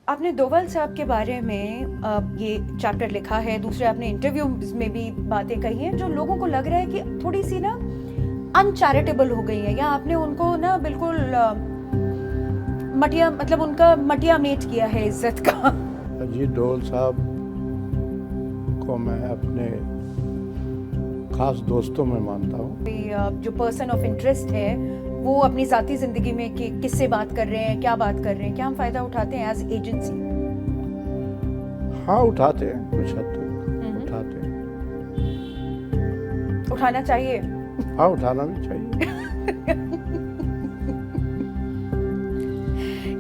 आपने दोवल साहब के बारे में ये चैप्टर लिखा है, दूसरे आपने इंटरव्यूज में भी बातें कही हैं जो लोगों को लग रहा है कि थोड़ी सी ना अनचैरिटेबल हो गई है, या आपने उनको ना बिल्कुल मटिया मतलब उनका मटिया मेट किया है इज्जत का। अजीत डोल साहब को मैं अपने खास दोस्तों में मानता हूँ। जो पर्सन ऑफ इंटरेस्ट है वो अपनी ज़ाती ज़िंदगी में कि किससे बात कर रहे हैं, क्या बात कर रहे हैं, क्या हम फ़ायदा उठाते हैं एज एजेंसी? हाँ, उठाते हैं, कुछ हद तक उठाते हैं। उठाना चाहिए। हाँ, उठाना भी चाहिए।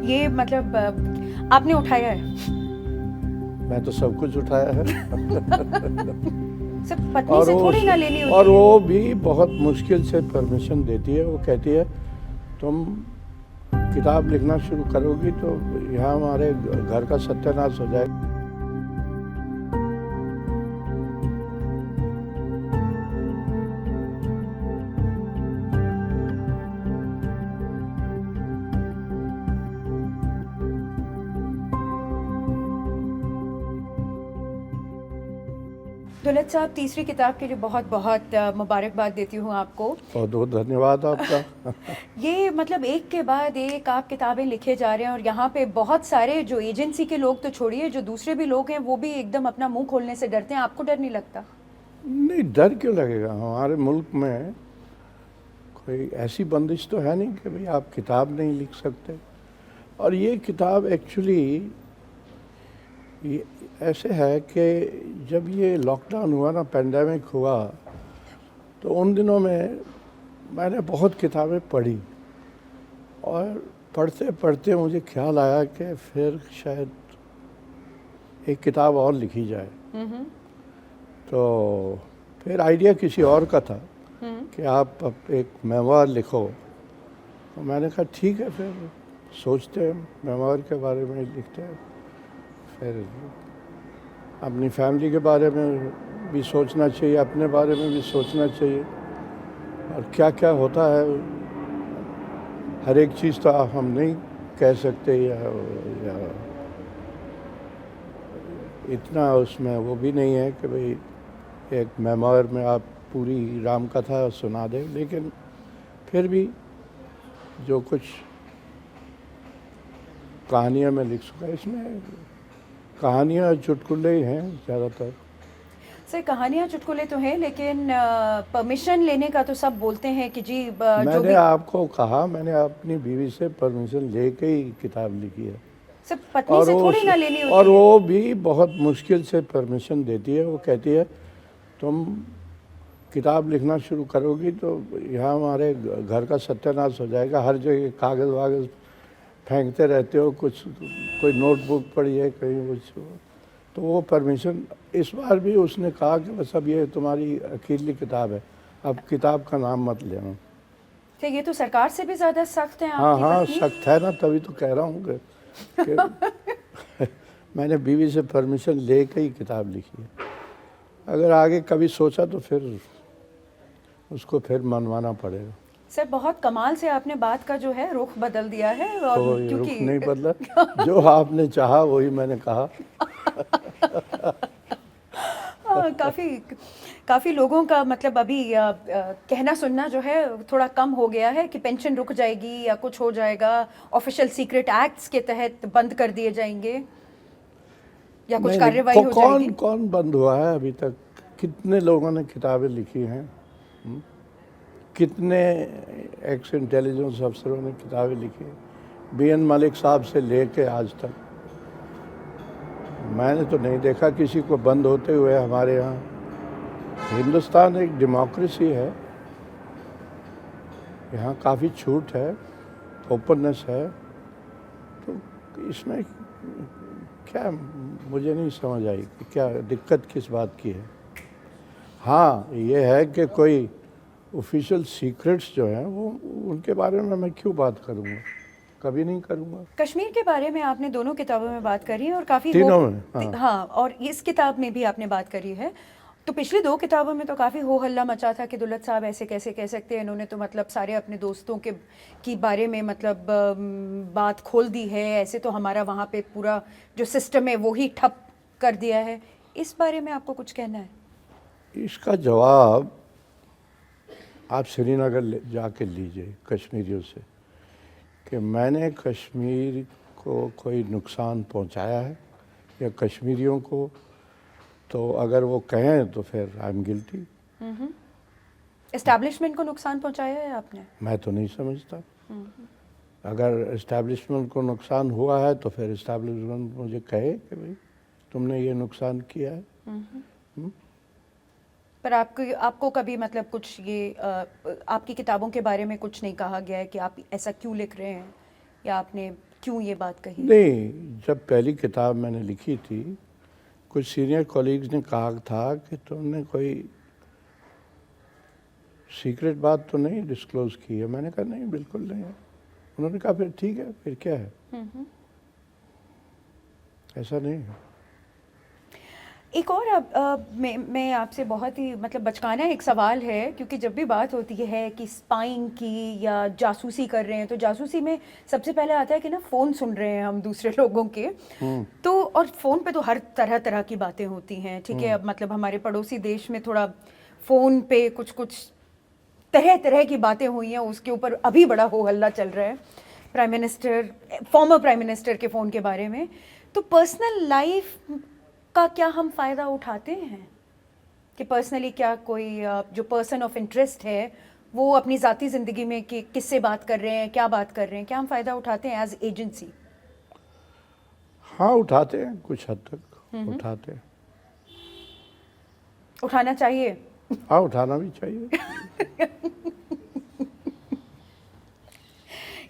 ये मतलब आपने उठाया है? मैं तो सब कुछ उठाया है। सिर्फ पत्नी से थोड़ी ना लेनी होती और है। वो भी बहुत मुश्किल से परमिशन देती है। वो कहती है तुम किताब लिखना शुरू करोगी तो यहाँ हमारे घर का सत्यानाश हो जाएगा। दौलत साहब, तीसरी किताब के लिए बहुत बहुत मुबारकबाद देती हूँ आपको। बहुत बहुत धन्यवाद आपका। ये मतलब एक के बाद एक आप किताबें लिखे जा रहे हैं, और यहाँ पे बहुत सारे जो एजेंसी के लोग तो छोड़िए, जो दूसरे भी लोग हैं वो भी एकदम अपना मुंह खोलने से डरते हैं। आपको डर नहीं लगता? नहीं, डर क्यों लगेगा? हमारे मुल्क में कोई ऐसी बंदिश तो है नहीं कि भाई आप किताब नहीं लिख सकते। और ये किताब एक्चुअली ये ऐसे है कि जब ये लॉकडाउन हुआ ना, पेंडेमिक हुआ, तो उन दिनों में मैंने बहुत किताबें पढ़ी, और पढ़ते पढ़ते मुझे ख्याल आया कि फिर शायद एक किताब और लिखी जाए। तो फिर आइडिया किसी और का था कि आप अब एक मेमोir लिखो। तो मैंने कहा ठीक है, फिर सोचते हैं मेमोir के बारे में लिखते हैं। फिर अपनी फैमिली के बारे में भी सोचना चाहिए, अपने बारे में भी सोचना चाहिए, और क्या क्या होता है। हर एक चीज़ तो हम नहीं कह सकते, या इतना उसमें वो भी नहीं है कि भाई एक मेमोir में आप पूरी राम कथा सुना दें। लेकिन फिर भी जो कुछ कहानियाँ मैं लिख सका, इसमें कहानियाँ चुटकुले ही हैं ज़्यादातर। सर, कहानियाँ चुटकुले तो हैं, लेकिन परमिशन लेने का तो सब बोलते हैं कि जी जो मैंने भी आपको कहा, मैंने अपनी बीवी से परमिशन लेके ही किताब लिखी है। सिर्फ पत्नी से थोड़ी ना लेनी होती और है। वो भी बहुत मुश्किल से परमिशन देती है। वो कहती है तुम किताब लिखना शुरू करोगी तो यहाँ हमारे घर का सत्यानाश हो जाएगा। हर जगह कागज़ वागज़ फेंकते रहते हो, कुछ कोई नोटबुक पड़ी है कहीं कुछ। तो वो परमिशन इस बार भी उसने कहा कि बस अब ये तुम्हारी अकेली किताब है, अब किताब का नाम मत लेना। तो ये तो सरकार से भी ज़्यादा सख्त है हाँ आपकी हाँ, पत्नी। सख्त है ना, तभी तो कह रहा हूँ कि मैंने बीवी से परमिशन लेके ही किताब लिखी है। अगर आगे कभी सोचा तो फिर उसको फिर मनवाना पड़ेगा। सर, बहुत कमाल से आपने बात का जो है रुख बदल दिया है, और कोई रुख क्योंकि नहीं बदला, जो आपने चाहा वही मैंने कहा। काफ़ी लोगों का मतलब अभी कहना सुनना जो है थोड़ा कम हो गया है कि पेंशन रुक जाएगी या कुछ हो जाएगा, ऑफिशियल सीक्रेट एक्ट्स के तहत बंद कर दिए जाएंगे, या कुछ कार्रवाई हो जाएगी। कौन बंद हुआ है अभी तक? कितने लोगों ने किताबें लिखी हैं? कितने एक्स इंटेलिजेंस अफसरों ने किताबें लिखी? BN मलिक साहब से लेके आज तक मैंने तो नहीं देखा किसी को बंद होते हुए हमारे यहाँ। हिंदुस्तान एक डेमोक्रेसी है, यहाँ काफ़ी छूट है, ओपननेस है। तो इसमें क्या, मुझे नहीं समझ आई कि क्या दिक्कत किस बात की है। हाँ, ये है कि कोई ऑफिशियल सीक्रेट्स जो हैं वो उनके बारे में मैं क्यों बात करूँगा, कभी नहीं करूँगा। कश्मीर के बारे में आपने दोनों किताबों में बात करी है, और काफ़ी तीनों में, हाँ। हाँ, और इस किताब में भी आपने बात करी है। तो पिछली 2 किताबों में तो काफ़ी हो हल्ला मचा था कि दुलत साहब ऐसे कैसे कह सकते हैं, इन्होंने तो मतलब सारे अपने दोस्तों के की बारे में मतलब बात खोल दी है, ऐसे तो हमारा वहाँ पे पूरा जो सिस्टम है वो ही ठप कर दिया है। इस बारे में आपको कुछ कहना है? इसका जवाब आप श्रीनगर जाके लीजिए कश्मीरियों से कि मैंने कश्मीर को कोई नुकसान पहुंचाया है या कश्मीरियों को, तो अगर वो कहें तो फिर आई एम गिल्टी। एस्टैब्लिशमेंट को नुकसान पहुंचाया है आपने? मैं तो नहीं समझता। अगर इस्टेब्लिशमेंट को नुकसान हुआ है तो फिर इस्टेब्लिशमेंट मुझे कहे कि भाई तुमने ये नुकसान किया है। पर आपको कभी मतलब कुछ ये आपकी किताबों के बारे में कुछ नहीं कहा गया है कि आप ऐसा क्यों लिख रहे हैं या आपने क्यों ये बात कही? नहीं, जब पहली किताब मैंने लिखी थी कुछ सीनियर कॉलीग्स ने कहा था कि तुमने कोई सीक्रेट बात तो नहीं डिस्क्लोज की है। मैंने कहा नहीं, बिल्कुल नहीं है। उन्होंने कहा फिर ठीक है, फिर क्या है, ऐसा नहीं है। एक और मैं आपसे बहुत ही मतलब बचकाना एक सवाल है, क्योंकि जब भी बात होती है कि स्पाइंग की या जासूसी कर रहे हैं तो जासूसी में सबसे पहले आता है कि ना फ़ोन सुन रहे हैं हम दूसरे लोगों के। तो और फ़ोन पे तो हर तरह तरह की बातें होती हैं, ठीक है। अब मतलब हमारे पड़ोसी देश में थोड़ा फ़ोन पे कुछ कुछ तरह तरह की बातें हुई हैं, उसके ऊपर अभी बड़ा हो हल्ला चल रहा है prime minister, former prime minister के फ़ोन के बारे में। तो पर्सनल लाइफ का क्या हम फ़ायदा उठाते हैं कि पर्सनली क्या कोई जो पर्सन ऑफ इंटरेस्ट है वो अपनी ज़ाती ज़िंदगी में कि किससे बात कर रहे हैं, क्या बात कर रहे हैं, क्या हम फ़ायदा उठाते हैं एज एजेंसी? हाँ, उठाते हैं, कुछ हद तक उठाते हैं। उठाना चाहिए। हाँ, उठाना भी चाहिए।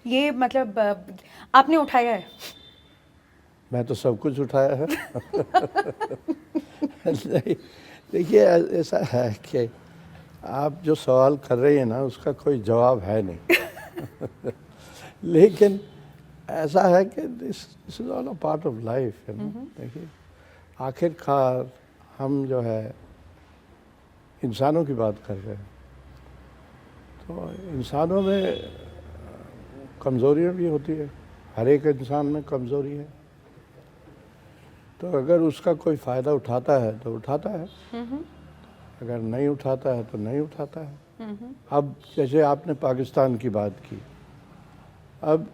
ये मतलब आपने उठाया है? मैं तो सब कुछ उठाया है। नहीं, देखिए ऐसा है कि आप जो सवाल कर रही हैं ना उसका कोई जवाब है नहीं। लेकिन ऐसा है कि this is all a part of life, है ना। देखिए आखिरकार हम जो है इंसानों की बात कर रहे हैं, तो इंसानों में कमज़ोरियाँ भी होती है, हर एक इंसान में कमज़ोरी है। तो अगर उसका कोई फ़ायदा उठाता है तो उठाता है, अगर नहीं उठाता है तो नहीं उठाता है। अब जैसे आपने पाकिस्तान की बात की, अब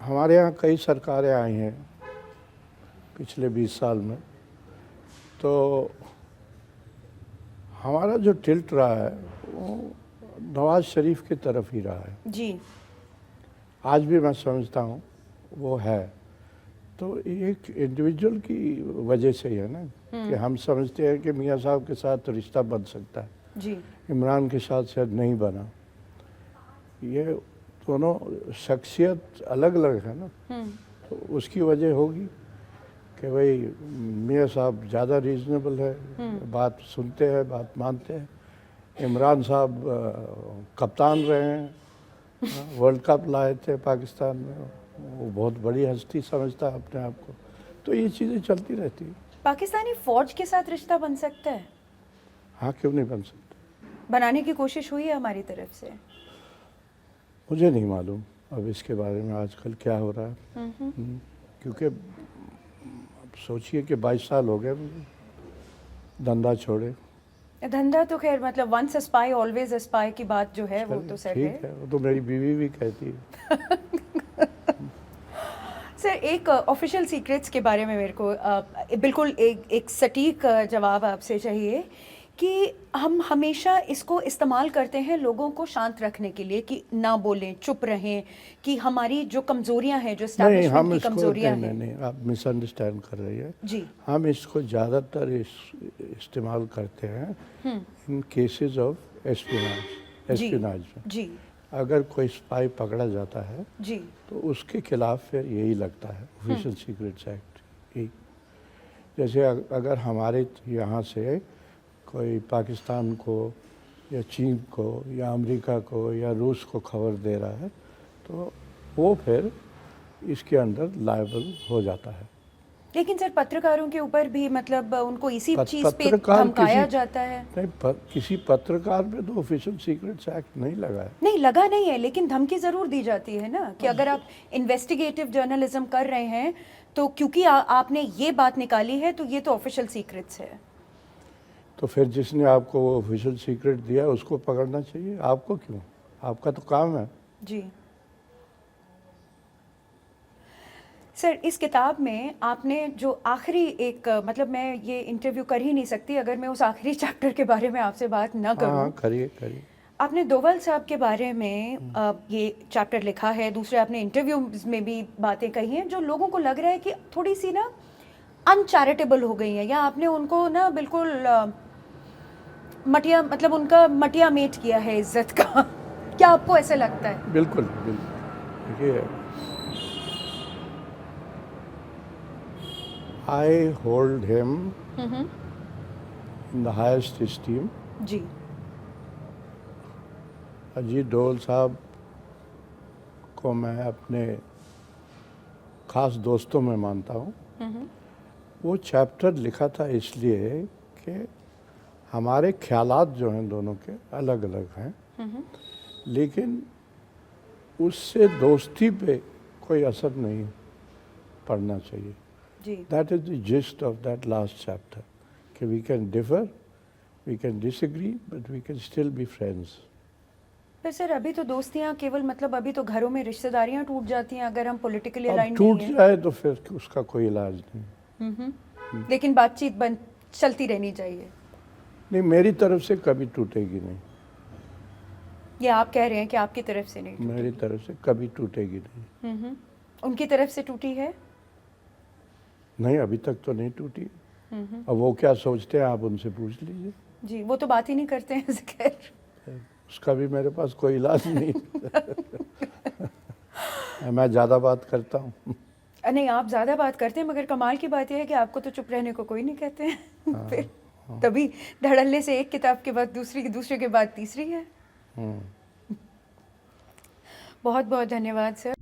हमारे यहाँ कई सरकारें आई हैं पिछले 20 साल में, तो हमारा जो टिल्ट रहा है वो नवाज शरीफ की तरफ ही रहा है जी। आज भी मैं समझता हूँ वो है। तो एक इंडिविजुअल की वजह से ही है ना कि हम समझते हैं कि मियाँ साहब के साथ तो रिश्ता बन सकता है जी। इमरान के साथ शायद नहीं बना। ये दोनों शख्सियत अलग अलग है ना, तो उसकी वजह होगी कि भाई मियाँ साहब ज़्यादा रीजनेबल है, बात सुनते हैं, बात मानते हैं। इमरान साहब कप्तान रहे हैं, वर्ल्ड कप लाए थे पाकिस्तान में, वो बहुत बड़ी हस्ती समझता है अपने आप को। तो ये चीज़ें चलती रहती हैं। पाकिस्तानी फ़ौज के साथ रिश्ता बन सकता है? हाँ, क्यों नहीं बन सकता। बनाने की कोशिश हुई है हमारी तरफ से? मुझे नहीं मालूम अब इसके बारे में आजकल क्या हो रहा है। क्योंकि सोचिए कि 22 साल हो गए मुझे धंधा छोड़े। धंधा तो खैर मतलब once a spy always a spy की बात जो है वो तो सेट ठीक है, वो तो मेरी बीवी भी कहती है। सर एक ऑफिशियल सीक्रेट्स के बारे में मेरे को बिल्कुल एक सटीक जवाब आपसे चाहिए कि हम हमेशा इसको इस्तेमाल करते हैं लोगों को शांत रखने के लिए कि ना बोलें, चुप रहें, कि हमारी जो कमज़ोरियां हैं, जो एस्टैब्लिशमेंट की कमज़ोरियां हैं। नहीं, आप मिसअंडरस्टैंड कर रही है जी। हम इसको ज़्यादातर इस्तेमाल करते हैं इन केसेस ऑफ एस्पिनाज में। जी। अगर कोई स्पाई पकड़ा जाता है जी। तो उसके खिलाफ फिर यही लगता है ऑफिशियल सीक्रेट्स एक्ट। जैसे अगर हमारे यहाँ से कोई पाकिस्तान को या चीन को या अमेरिका को या रूस को खबर दे रहा है तो वो फिर इसके अंदर लायबल हो जाता है। लेकिन सर पत्रकारों के ऊपर भी मतलब उनको इसी चीज पे पत्रकार धमकाया किसी- जाता है। नहीं, किसी पत्रकार पे तो ऑफिशियल सीक्रेट्स एक्ट नहीं लगा है। नहीं लगा नहीं है, लेकिन धमकी जरूर दी जाती है ना कि अगर आप इन्वेस्टिगेटिव जर्नलिज्म कर रहे हैं तो क्योंकि आपने ये बात निकाली है तो ये तो ऑफिशियल सीक्रेट्स है। तो फिर जिसने आपको वो ऑफिशियल सीक्रेट दिया उसको पकड़ना चाहिए, आपको क्यों? आपका तो काम है। जी सर, इस किताब में आपने जो आखिरी एक मतलब मैं ये इंटरव्यू कर ही नहीं सकती अगर मैं उस आखिरी चैप्टर के बारे में आपसे बात ना करूं। हाँ, करिए करिए। आपने दोवल साहब के बारे में ये चैप्टर लिखा है, दूसरे आपने इंटरव्यूज में भी बातें कही हैं जो लोगों को लग रहा है कि थोड़ी सी ना अनचैरिटेबल हो गई हैं, या आपने उनको ना बिल्कुल मटिया मतलब उनका मटिया मेट किया है इज्जत का। क्या आपको ऐसे लगता है? बिल्कुल बिल्कुल। देखिए, I hold him in the highest esteem. जी अजीत डोल साहब को मैं अपने खास दोस्तों में मानता हूँ। वो चैप्टर लिखा था इसलिए कि हमारे ख्यालात जो हैं दोनों के अलग अलग हैं, लेकिन उससे दोस्ती पे कोई असर नहीं पड़ना चाहिए। जी that is the gist of that last chapter that we can differ, we can disagree, but we can still be friends. पर सर अभी तो दोस्तियां केवल मतलब अभी तो घरों में रिश्तेदारियां टूट जाती हैं अगर हम पॉलिटिकली अब अलाइन टूट नहीं हैं। जाए तो फिर उसका कोई इलाज नहीं। लेकिन बातचीत बंद चलती रहनी चाहिए। नहीं, मेरी तरफ से कभी टूटेगी नहीं। ये आप कह रहे हैं कि आपकी तरफ से नहीं मेरी तरफ से कभी टूटेगी नहीं। उनकी तरफ से टूटी है? नहीं, अभी तक तो नहीं टूटी। अब वो क्या सोचते हैं आप उनसे पूछ लीजिए। जी वो तो बात ही नहीं करते हैं खैर। उसका भी मेरे पास कोई इलाज नहीं। मैं ज़्यादा बात करता हूँ। नहीं आप ज़्यादा बात करते हैं, मगर कमाल की बात यह है कि आपको तो चुप रहने को कोई नहीं कहते हैं। फिर तभी धड़ल्ले से एक किताब के बाद दूसरी की, दूसरे के बाद तीसरी है। बहुत बहुत धन्यवाद सर।